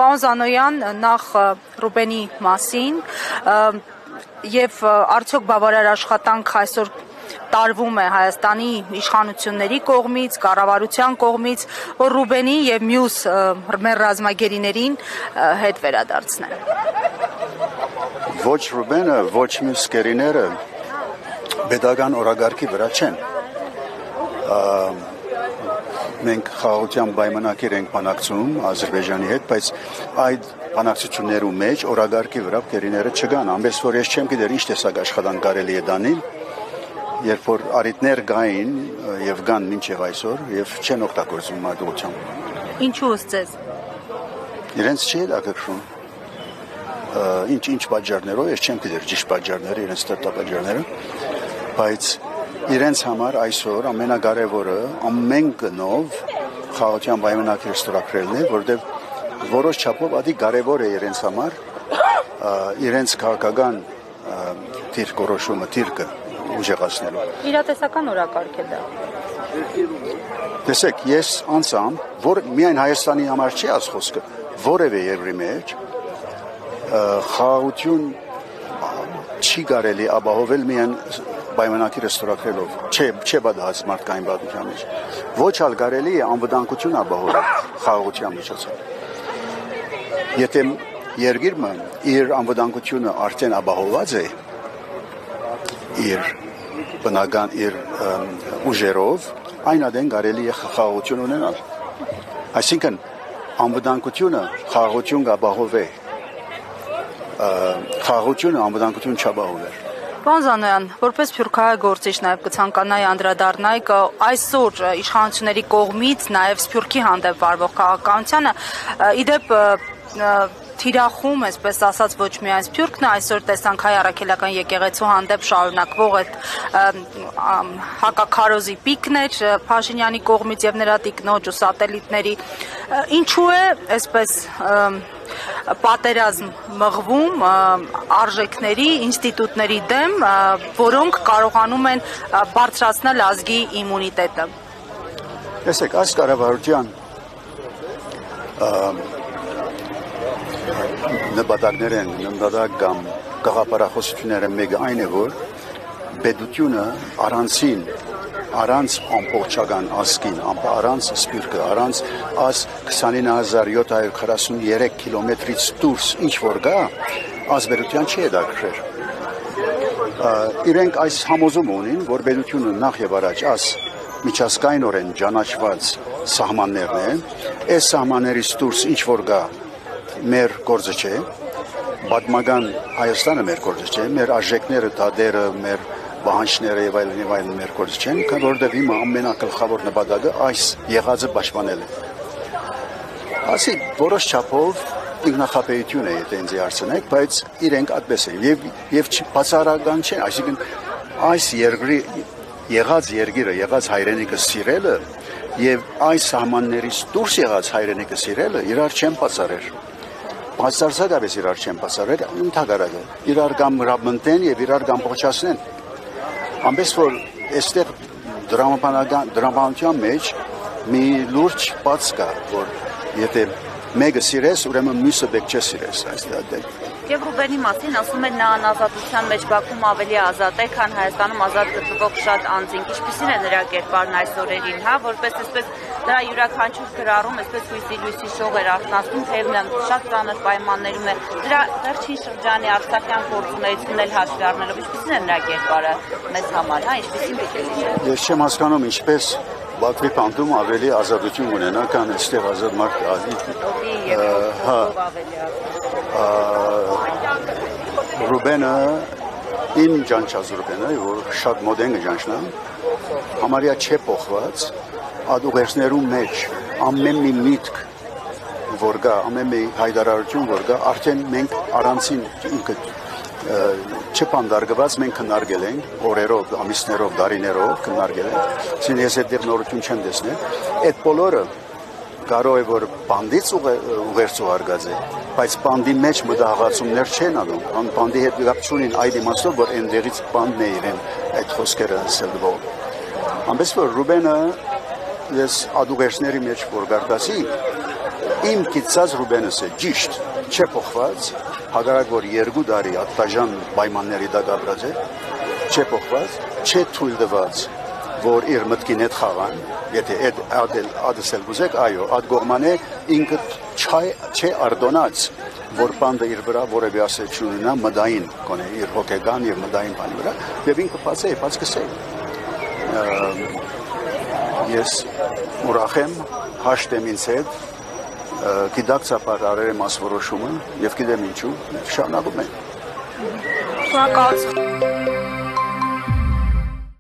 Պարոն Զանոյան, նախ Ռուբենի մասին եւ արդյոք բավարար աշխատանք այսօր տարվում է Հայաստանի իշխանությունների կողմից, կառավարության կողմից, որ Ռուբենի եւ մյուս մեր ռազմագերիներին հետ վերադարձնեն։ Ոչ Ռուբենը, ոչ մյուս գերիները պետական օրագարկի վրա չեն։ Մենք խաղաղության պայմանագիր ենք բանակցում Ադրբեջանի հետ, բայց այդ բանակցություններու մեջ օրագարկի վրա գերիները չկան, ամենից որ ես չեմ գիտեր ինչ տեսակ աշխատանք կարելի է դանել, երբ որ արիտներ կային եւ կան մինչեւ այսօր եւ չեն օգտագործվում մարտուղությամբ։ Ինչու՞ ձեզ։ Իրենց չի հետաքրքրում։ Ինչ պատճառներով ես չեմ գիտեր ճիշտ պատճառները, իրենց տպապատճառները, բայց իրենց համար այսօր ամենակարևորը ամեն գնով խաղաղության պայմանագիր ստորագրելն է, որտեղ որոշ չափով ադի կարևոր է իրենց համար իրենց քաղաքական դիրքորոշումը, դիրքը ուժեղացնելու։ Իրատեսական օրակարգ է դա։ Տեսեք, ես անցամ, որ միայն Հայաստանի համար չի աս խոսքը, որևէ երկրի մեջ խաղաղություն չի կարելի ապահովել միայն պայմանագիրը ստորագրելով, չէ բադահաց մարդկային պատմության մեջ։ Ոչ ալ կարելի է անվտանգություն ապահովել խաղաղության միջոցով։ Եթե երկիրը իր անվտանգությունը արդեն ապահովված է իր բնական իր ուժերով, այն ադեն կարելի է խաղաղություն ունենալ։ Այսինքն անվտանգությունը խաղաղություն կապահովի, խաղաղությունը անվտանգություն չապահովեր։ Պարոն Զանոյան, որպես սփյուռքահայ գործիչ նաև կցանկանայի անդրադառնալ այսօր իշխանությունների կողմից նաև Սփյուռքի հանդեպ վարվող քաղաքականությանը, իդեպ թիրախում, այսպես ասած, ոչ միայն Սփյուռքն է, այսօր տեսանք Հայ առաքելական եկեղեցու հանդեպ շարունակվող այդ հակաքարոզի պիկներ Փաշինյանի կողմից եւ նրա տիկնոջ ու սատելիտների, ինչու է այսպես պատերազմ մղվում արժեքների, ինստիտուտների դեմ, որոնք կարողանում են բարձրացնել ազգի իմունիտետը։ Տեսեք, այս կառավարության նպատակներ են, նպատակ կամ գաղափարախոսությունները մեկը այն է, որ պետությունը առանց ամբողջական ազգին, առանց Սփյուռքը, առանց այս 29743 կիլոմետրից դուրս ինչ որ գա, ազգերության չի հետաքրքրել։ Իրենք այս համոզում ունին, որ պետությունը նախ եւ առաջ այս միջազգայինորեն ճանաչված սահմաններն են, այս սահմաններից դուրս ինչ որ գա մեր գործը չէ, պատմական Հայաստանը մեր գործը չէ, մեր արժեքները, դատերը, մեր բանջները եւ այլն մեր գործը չեն, որովհետեւ հիմա ամենակլխավոր նպատակը այս եղածը պաշտպանել է։ Ասի որոշ չափով ինքնախապեյություն է, եթե ինձ հարցնեք, բայց իրենք այդպես են եւ բացառական չեն, այսինքն այս երկրի եղած երկիրը, եղած հայրենիքը սիրելը եւ այս սահմաններից դուրս եղած հայրենիքը սիրելը իրար չեն բացառել։ Բացարձակապես իրար չեն բացառել, ընդհանրապես իրար կամ ռաբմնտեն եւ իրար կամ փոխչացնեն։ Ամենից որ այստեղ դրամապանության մեջ մի լուրջ բաց կա, որ եթե մեկը սիրես, ուրեմն մյուսը պետք չէ սիրես, այստեղ։ Եվ Ռուբենի մասին ասում են նա անազատության մեջ Բաքվում ավելի ազատ է, քան Հայաստանում ազատ գտնվող շատ անձինք։ Ինչպիսին է նրա կերպարն այս օրերին, հա, որպես այսպես դրա յուրաքանչյուր գրառում, այսպես հույսի շող էր արթնացնում, թեև շատ ծանր պայմաններում է։ Դրա վերջին շրջանի արցախյան գործունեությունն էլ հաշվի առնելով, ինչպիսին է նրա կերպարը մեզ համար, հա, ինչպիսին պիտի լինի։ Ես չեմ հասկանում ինչպես Բաքվի պանդում ավելի ազատություն ունենա, քան այստեղ ազատ մարդ Ռուբենը ին ջանչած Ռուբենը, որ շատ մոդեն ջանչնա, համարյա չէ փոխված, այդ ուղերձներում մեջ ամեն մի միտք որ գա, ամեն մի հայտարարություն որ գա, արդեն մենք առանցին ինքը չփանդարգված մենք քննարկել ենք օրերով, ամիսներով, տարիներով քննարկել ենք, ցին ես այդ նորություն չեմ տեսնել, այդ բոլորը կարող է որ բանդից ուղերձ ուղարկած է, բայց բանդի մեջ մտահղացումներ չեն անում, բանդի հետ կապ չունին այդ իմաստով, որ այնտեղից բանդն է իրեն այդ խոսքերը ասելով։ Ամենից որ Ռուբենը ես ադուղերձների մեջ որ գարտացի, Իմ գիտած Ռուբենսը ճիշտ չէ փոխված, հակառակ որ 2 տարի ատտաժան պայմանների դակ ապրած է, չէ փոխված, չէ թույլ տված, որ իր մտքին հետ խաղան, եթե այդ ադսել գուզեք, այո, այդ գողմանե ինքը չէ արդոնած, որ բանդը իր վրա որևէ ասեցություն ունենա մդային, կոնե իր հոգեգան եւ մդային բանի վրա, եւ ինքը բաց կսե։ Ես ուրախ եմ, հաշտ եմ ինձ հետ, գիտակցաբար արել եմ ասորոշումը եւ գիտեմ ինչու, շարունակում եմ։ Շնորհակալություն։